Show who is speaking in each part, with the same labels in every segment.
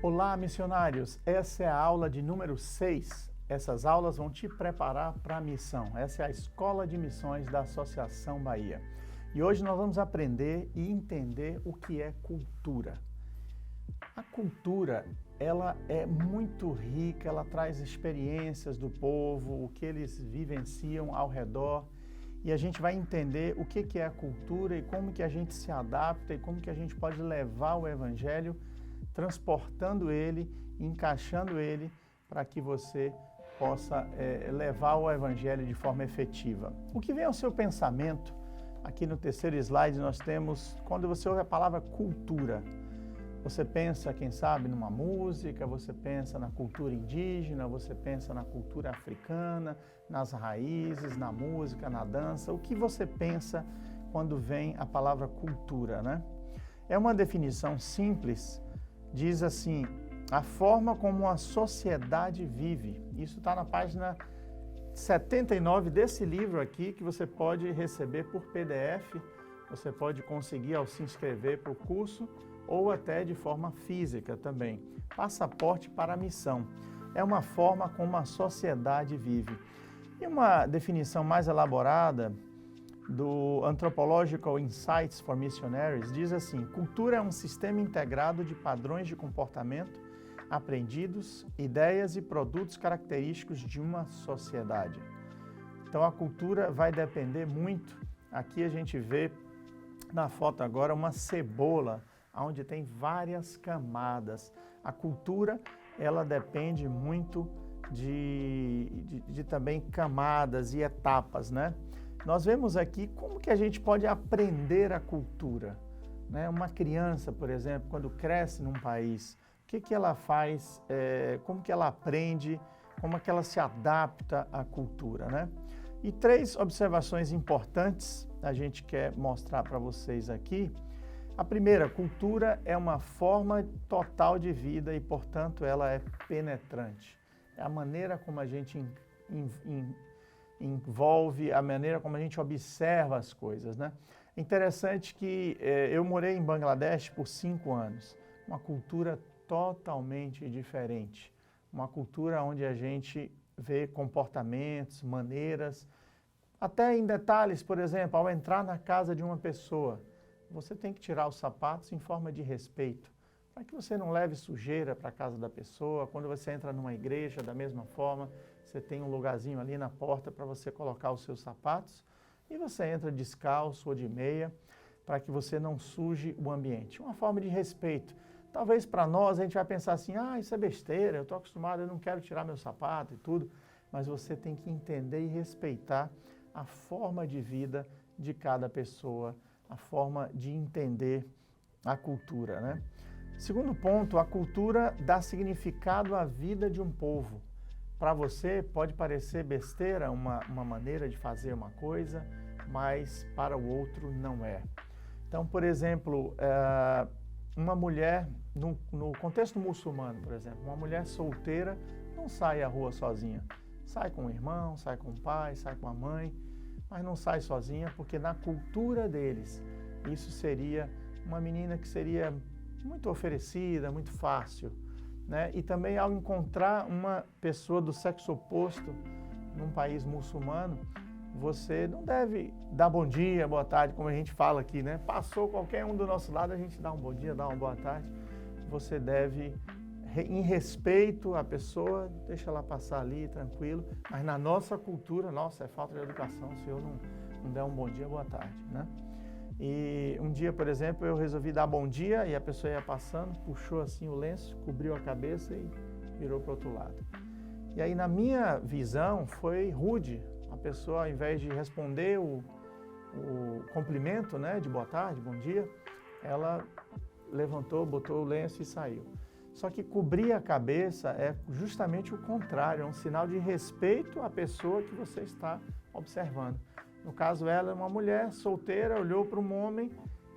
Speaker 1: Olá, missionários! Essa é a aula de número 6. Essas aulas vão te preparar para a missão. Essa é a Escola de Missões da Associação Bahia. E hoje nós vamos aprender e entender o que é cultura. A cultura, ela é muito rica, ela traz experiências do povo, o que eles vivenciam ao redor. E a gente vai entender o que é a cultura e como que a gente se adapta e como que a gente pode levar o Evangelho transportando ele, encaixando ele para que você possa levar o Evangelho de forma efetiva. O que vem ao seu pensamento, aqui no terceiro slide nós temos, quando você ouve a palavra cultura, você pensa, quem sabe, numa música, você pensa na cultura indígena, você pensa na cultura africana, nas raízes, na música, na dança. O que você pensa quando vem a palavra cultura, né? É uma definição simples. Diz assim, a forma como a sociedade vive. Isso está na página 79 desse livro aqui, que você pode receber por PDF, você pode conseguir ao se inscrever para o curso, ou até de forma física também. Passaporte para a missão. É uma forma como a sociedade vive. E uma definição mais elaborada do Anthropological Insights for Missionaries diz assim, cultura é um sistema integrado de padrões de comportamento aprendidos, ideias e produtos característicos de uma sociedade. Então a cultura vai depender muito, aqui a gente vê na foto agora uma cebola, onde tem várias camadas. A cultura, ela depende muito de também camadas e etapas, né? Nós vemos aqui como que a gente pode aprender a cultura, né? Uma criança, por exemplo, quando cresce num país, o que ela faz, como que ela aprende, como é que ela se adapta à cultura, né? E 3 observações importantes a gente quer mostrar para vocês aqui. A primeira, cultura é uma forma total de vida e, portanto, ela é penetrante. É a maneira como a gente envolve, a maneira como a gente observa as coisas, né? É interessante que eu morei em Bangladesh por 5 anos, uma cultura totalmente diferente, uma cultura onde a gente vê comportamentos, maneiras, até em detalhes, por exemplo, ao entrar na casa de uma pessoa, você tem que tirar os sapatos em forma de respeito, para que você não leve sujeira para a casa da pessoa. Quando você entra numa igreja, da mesma forma, você tem um lugarzinho ali na porta para você colocar os seus sapatos e você entra descalço ou de meia para que você não suje o ambiente. Uma forma de respeito. Talvez para nós a gente vai pensar assim, isso é besteira, eu estou acostumado, eu não quero tirar meu sapato e tudo, mas você tem que entender e respeitar a forma de vida de cada pessoa, a forma de entender a cultura, né? Segundo ponto, a cultura dá significado à vida de um povo. Para você pode parecer besteira uma maneira de fazer uma coisa, mas para o outro não é. Então, por exemplo, uma mulher, no contexto muçulmano, por exemplo, uma mulher solteira não sai à rua sozinha. Sai com o irmão, sai com o pai, sai com a mãe, mas não sai sozinha porque na cultura deles isso seria uma menina que seria muito oferecida, muito fácil, né? E também ao encontrar uma pessoa do sexo oposto num país muçulmano, você não deve dar bom dia, boa tarde, como a gente fala aqui, né? Passou qualquer um do nosso lado, a gente dá um bom dia, dá uma boa tarde. Você deve, em respeito à pessoa, deixa ela passar ali, tranquilo. Mas na nossa cultura, nossa, é falta de educação se eu não der um bom dia, boa tarde, né? E um dia, por exemplo, eu resolvi dar bom dia e a pessoa ia passando, puxou assim o lenço, cobriu a cabeça e virou para o outro lado. E aí, na minha visão, foi rude. A pessoa, ao invés de responder o cumprimento, né, de boa tarde, bom dia, ela levantou, botou o lenço e saiu. Só que cobrir a cabeça é justamente o contrário, é um sinal de respeito à pessoa que você está observando. No caso, ela é uma mulher solteira, olhou para um homem,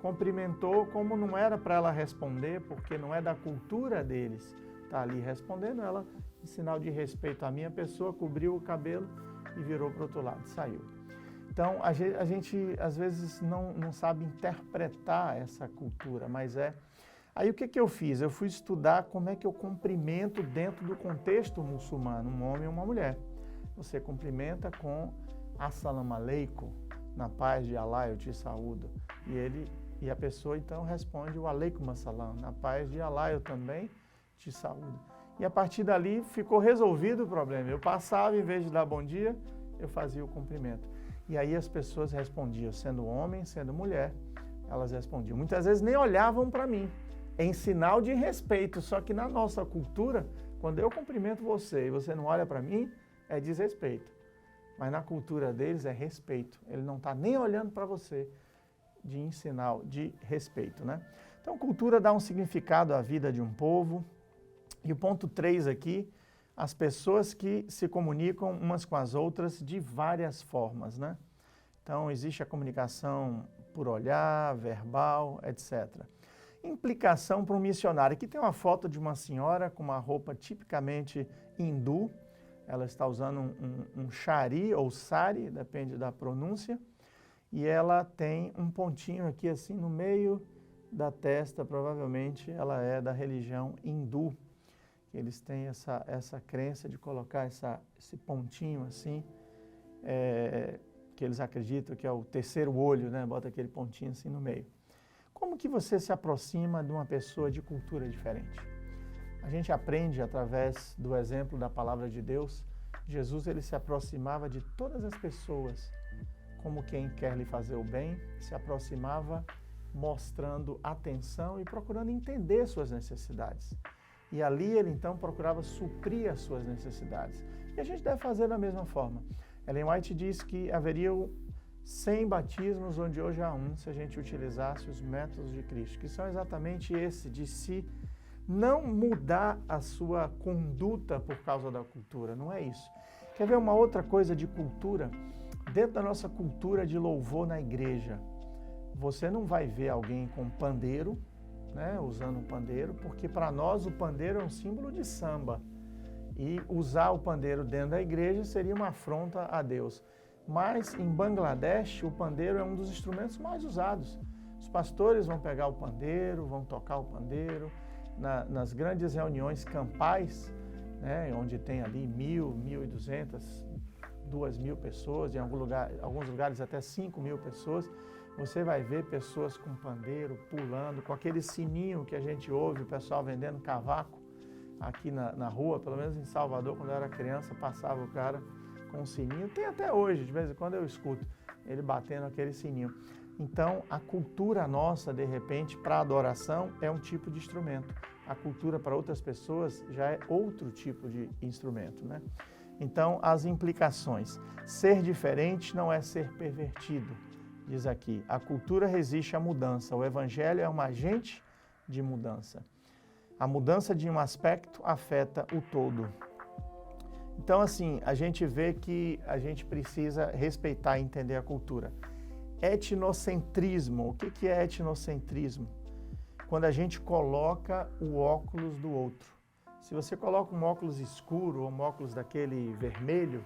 Speaker 1: cumprimentou, como não era para ela responder, porque não é da cultura deles estar ali respondendo, ela, em sinal de respeito à minha pessoa, cobriu o cabelo e virou para o outro lado, saiu. Então, a gente às vezes não sabe interpretar essa cultura, mas é... Aí o que eu fiz? Eu fui estudar como é que eu cumprimento dentro do contexto muçulmano, um homem e uma mulher. Você cumprimenta com Assalamu alaikum, na paz de Allah eu te saúdo. E a pessoa então responde o alaikum assalam, na paz de Allah eu também te saúdo. E a partir dali ficou resolvido o problema. Eu passava, em vez de dar bom dia, eu fazia o cumprimento. E aí as pessoas respondiam, sendo homem, sendo mulher, elas respondiam. Muitas vezes nem olhavam para mim, em sinal de respeito. Só que na nossa cultura, quando eu cumprimento você e você não olha para mim, é desrespeito. Mas na cultura deles é respeito. Ele não está nem olhando para você em sinal de respeito, né? Então, cultura dá um significado à vida de um povo. E o ponto 3 aqui, as pessoas que se comunicam umas com as outras de várias formas, né? Então, existe a comunicação por olhar, verbal, etc. Implicação para um missionário. Aqui tem uma foto de uma senhora com uma roupa tipicamente hindu. Ela está usando um shari ou sari, depende da pronúncia. E ela tem um pontinho aqui assim no meio da testa, provavelmente ela é da religião hindu. Eles têm essa crença de colocar esse pontinho assim, que eles acreditam que é o terceiro olho, né? Bota aquele pontinho assim no meio. Como que você se aproxima de uma pessoa de cultura diferente? A gente aprende através do exemplo da palavra de Deus. Jesus, ele se aproximava de todas as pessoas como quem quer lhe fazer o bem, se aproximava mostrando atenção e procurando entender suas necessidades. E ali ele então procurava suprir as suas necessidades. E a gente deve fazer da mesma forma. Ellen White diz que haveriam 100 batismos onde hoje há um, se a gente utilizasse os métodos de Cristo, que são exatamente esse, de se não mudar a sua conduta por causa da cultura, não é isso. Quer ver uma outra coisa de cultura? Dentro da nossa cultura de louvor na igreja, você não vai ver alguém com pandeiro, né, usando um pandeiro, porque para nós o pandeiro é um símbolo de samba. E usar o pandeiro dentro da igreja seria uma afronta a Deus. Mas em Bangladesh, o pandeiro é um dos instrumentos mais usados. Os pastores vão pegar o pandeiro, vão tocar o pandeiro. Nas grandes reuniões campais, né, onde tem ali 1.000, 1.200, 2.000 pessoas, em alguns lugares até 5.000 pessoas, você vai ver pessoas com pandeiro, pulando, com aquele sininho que a gente ouve, o pessoal vendendo cavaco aqui na rua, pelo menos em Salvador, quando eu era criança, passava o cara com um sininho. Tem até hoje, de vez em quando eu escuto ele batendo aquele sininho. Então, a cultura nossa, de repente, para adoração, é um tipo de instrumento. A cultura para outras pessoas já é outro tipo de instrumento, né? Então, as implicações. Ser diferente não é ser pervertido, diz aqui. A cultura resiste à mudança. O evangelho é um agente de mudança. A mudança de um aspecto afeta o todo. Então, assim, a gente vê que a gente precisa respeitar e entender a cultura. Etnocentrismo. O que é etnocentrismo? Quando a gente coloca o óculos do outro. Se você coloca um óculos escuro ou um óculos daquele vermelho,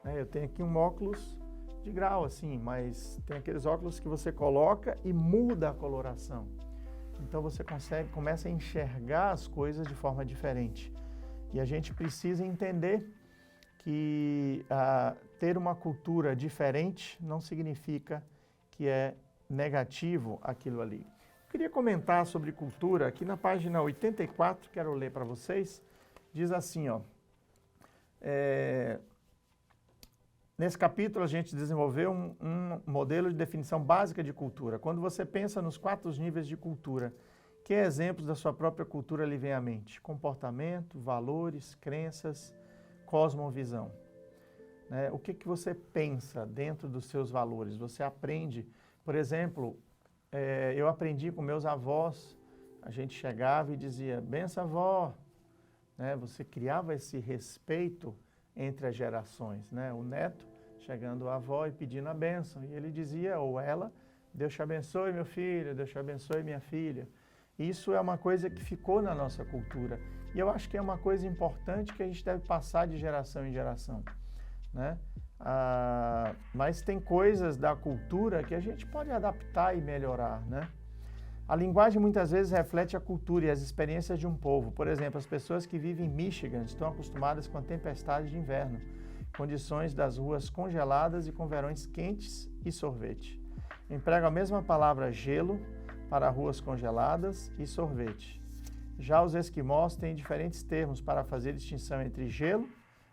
Speaker 1: né, eu tenho aqui um óculos de grau assim, mas tem aqueles óculos que você coloca e muda a coloração. Então você começa a enxergar as coisas de forma diferente. E a gente precisa entender que ter uma cultura diferente não significa que é negativo aquilo ali. Eu queria comentar sobre cultura, aqui na página 84, quero ler para vocês, diz assim, ó, nesse capítulo a gente desenvolveu um modelo de definição básica de cultura. Quando você pensa nos 4 níveis de cultura, que exemplos da sua própria cultura lhe vem à mente? Comportamento, valores, crenças, cosmovisão. Né? O que você pensa dentro dos seus valores? Você aprende, por exemplo, eu aprendi com meus avós, a gente chegava e dizia, benção avó, né? Você criava esse respeito entre as gerações, né? O neto chegando à avó e pedindo a bênção, e ele dizia, ou ela, Deus te abençoe meu filho, Deus te abençoe minha filha. Isso é uma coisa que ficou na nossa cultura, e eu acho que é uma coisa importante que a gente deve passar de geração em geração, né? Mas tem coisas da cultura que a gente pode adaptar e melhorar, né? A linguagem muitas vezes reflete a cultura e as experiências de um povo. Por exemplo, as pessoas que vivem em Michigan estão acostumadas com a tempestade de inverno, condições das ruas congeladas e com verões quentes e sorvete. Empregam a mesma palavra gelo para ruas congeladas e sorvete. Já os esquimós têm diferentes termos para fazer distinção entre gelo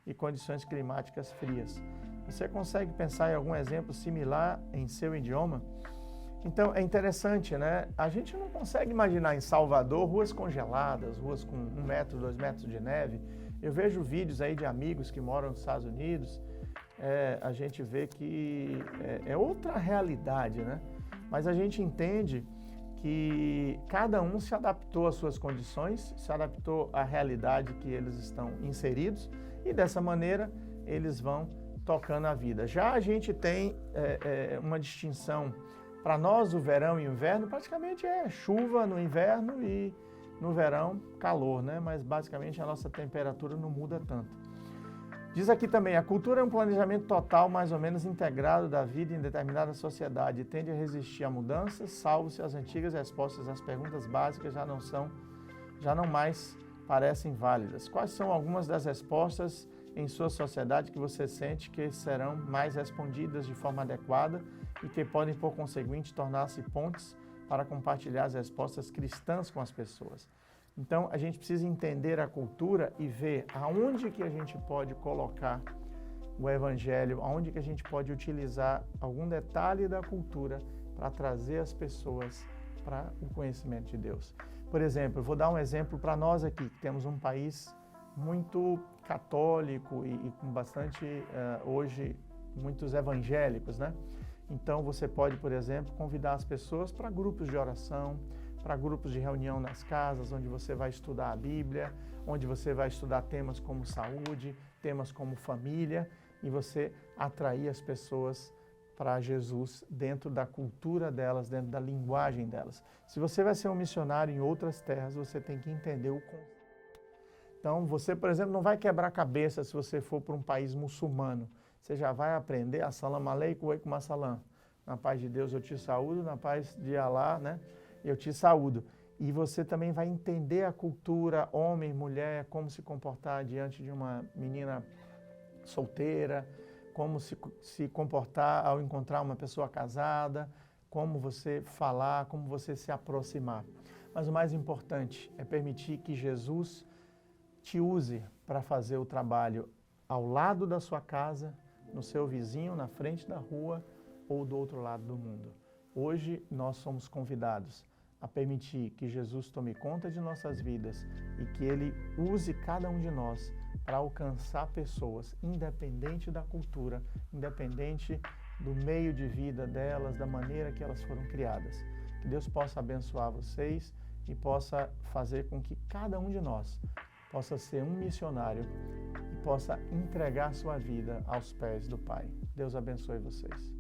Speaker 1: e condições climáticas frias. Você consegue pensar em algum exemplo similar em seu idioma? Então, é interessante, né? A gente não consegue imaginar em Salvador ruas congeladas, ruas com 1 metro, 2 metros de neve. Eu vejo vídeos aí de amigos que moram nos Estados Unidos, a gente vê que é outra realidade, né? Mas a gente entende que cada um se adaptou às suas condições, se adaptou à realidade que eles estão inseridos e dessa maneira eles vão tocando a vida. Já a gente tem uma distinção. Para nós, o verão e o inverno praticamente é chuva no inverno e no verão calor, né? Mas basicamente a nossa temperatura não muda tanto. Diz aqui também, a cultura é um planejamento total, mais ou menos integrado da vida em determinada sociedade e tende a resistir a mudanças, salvo se as antigas respostas às perguntas básicas já não mais parecem válidas. Quais são algumas das respostas em sua sociedade que você sente que serão mais respondidas de forma adequada e que podem, por conseguinte, tornar-se pontes para compartilhar as respostas cristãs com as pessoas? Então, a gente precisa entender a cultura e ver aonde que a gente pode colocar o Evangelho, aonde que a gente pode utilizar algum detalhe da cultura para trazer as pessoas para o conhecimento de Deus. Por exemplo, eu vou dar um exemplo para nós aqui, que temos um país muito católico e com bastante, hoje, muitos evangélicos, né? Então, você pode, por exemplo, convidar as pessoas para grupos de oração, para grupos de reunião nas casas, onde você vai estudar a Bíblia, onde você vai estudar temas como saúde, temas como família, e você atrair as pessoas para Jesus dentro da cultura delas, dentro da linguagem delas. Se você vai ser um missionário em outras terras, você tem que entender o conceito. Então, você, por exemplo, não vai quebrar a cabeça se você for para um país muçulmano. Você já vai aprender Assalamu alaikum wa alaikum assalam. Na paz de Deus eu te saúdo, na paz de Alá, né? Eu te saúdo. E você também vai entender a cultura, homem, mulher, como se comportar diante de uma menina solteira, como se comportar ao encontrar uma pessoa casada, como você falar, como você se aproximar. Mas o mais importante é permitir que Jesus te use para fazer o trabalho ao lado da sua casa, no seu vizinho, na frente da rua ou do outro lado do mundo. Hoje nós somos convidados a permitir que Jesus tome conta de nossas vidas e que Ele use cada um de nós para alcançar pessoas, independente da cultura, independente do meio de vida delas, da maneira que elas foram criadas. Que Deus possa abençoar vocês e possa fazer com que cada um de nós possa ser um missionário e possa entregar sua vida aos pés do Pai. Deus abençoe vocês.